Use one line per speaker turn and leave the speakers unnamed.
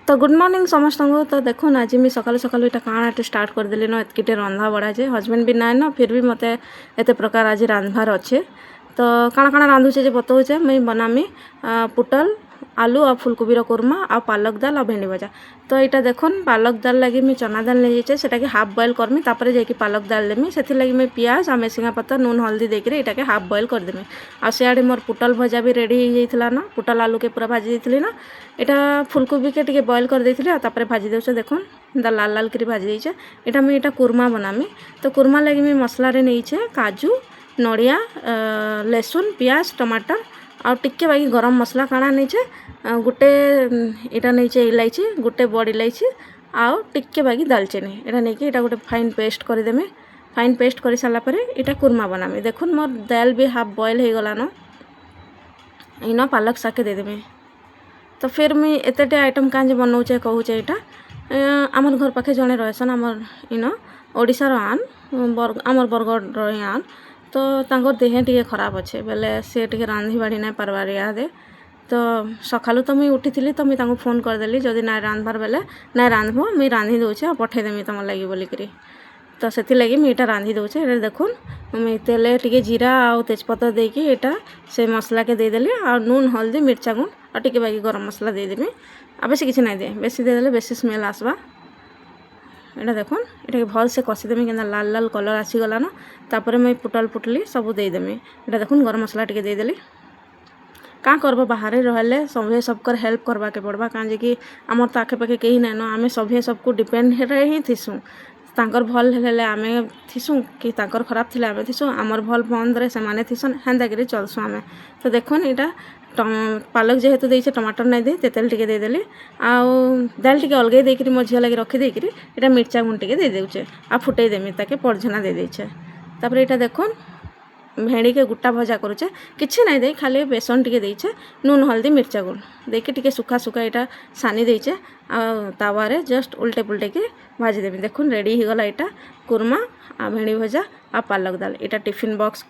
तो good morning समस्त को। तो देखो ना आज मैं सकाल सकाल इटा काଣା स्टार्ट करदेली न एतकीटे रंधा बड़ा जे हजबैंड भी नाइन न फिर भी मते एत प्रकार आज रांधबार अच्छे। तो काଣା काଣା रांधुचे जे बताऊचे मैं बनामी पुटल आलू और फुलकोबी कुरमा आ पालक दाल और भेंडी भजा। तो यहाँ देखुन पालक दाल लगी मैं चना दाल नहीं जाइए सेटा हाफ बॉयल करमी तापर जाकि पालक दाल देमी से लगी मैं पियाज और मेसिंगा पत्तर नून हल्दी देकर यहाँ हाफ बॉयल करदेमी। आ सियाड़े मोर पुटल भजा भी रेडी हो जाता ना पुटल आलू के पूरा भाजी देती ना यहाँ फुलकोबी के टे बॉयल कर देती तापर भाजी देचे देखुन लाल लाल कर भाजी देचे यहाँ मुझे यहाँ कुरमा बनामी। तो कुरमा लगी मैं मसला नहीं काजू नड़िया लहसुन पियाज टमाटर और टिक्के बाकी गरम मसला काଣା नहीं गोटे यहाँ नहीं इलायची गोटे बड़ इलायची आउ टिक्के बाकी दालचीनी यहाँ नहीं कि गोटे फाइन पेस्ट करदेमी। फाइन पेस्ट कर सारापर यहाँ कुरमा बनामी। देखुन मोर दाल भी हाफ बॉयल हो गलान इन पालक साके देदेमी। तो फिर मुई एतेटे आइटम कांजे बनाऊचे कहूचे यहाँ आमर घर पाखे जड़े रहसन आमर इन ओडिशार आन आमर बरगढ़ आन तो तांकर देह टे खराब अच्छे बेले सी टे रांधि बाढ़ी ना पार्बार यादे। तो सकालू तो मुई उठी तो मुई तांको फोन करदेली जदि ना रांधबार बेले ना रांधब मुई रांधि दौचे और पठेदेमी तुम लगी बोलिकी। तो से लगी मुझे यहाँ रांधि दौचे। ये देखुन मुझे तेल टे जीरा आ तेजपत देकी यहाँ से मसला के देदेली और नून हल्दी मिर्चा गुंड और टे बाकी गरम मसला देदेमी आ बेसी किसी ना दे बेसी देदेले बेसी स्मेल आसवा। यहाँ देखुन ये भल से कषिदेमी कि लाल लाल कलर आसीगलान तापर मुझे पुटल पुटली सब देदेमी। यहाँ देखुन गरम मसला टे देदेली क्या करब बाहर रहिले सभे सबकर हेल्प करवा के पड़वा कहीं कि आमर तो आखे पाखे कहीं नाइन आम सभे सबको डिपेंड ही थीसुँ तांकर भल हेले आमे थीसुँ कि तांकर खराब थिले आमे थीसुँ आमर भल बंद रे से थीसन हेन्दा कर चलसुँ आमे। तो देखुन यहाँ पालक जेहेतु देचे टमाटर नहीं दे तेतल टे देदेली आउ दाल टे अलग देकर मो झील लगे रखीदेकर यहाँ मिर्चा गुंड टे दे देउचे आ फुटे देमी ताके पड़झना दे देछे। तापर यहाँ देखुन भेड़ी के गुट्टा भजा करुचे किसी ना दे खाली बेसन टे देचे नून हल्दी मिर्चा गुंड देखिए टे सुखा सुखा यहाँ सानी देचे तावारे जस्ट उल्टे पुल्टे के भाजी देवी। देखुन रेडी हो गला यहाँ कुरमा आ भेड़ी भजा आ पालक दाल। यहाँ टिफिन बॉक्स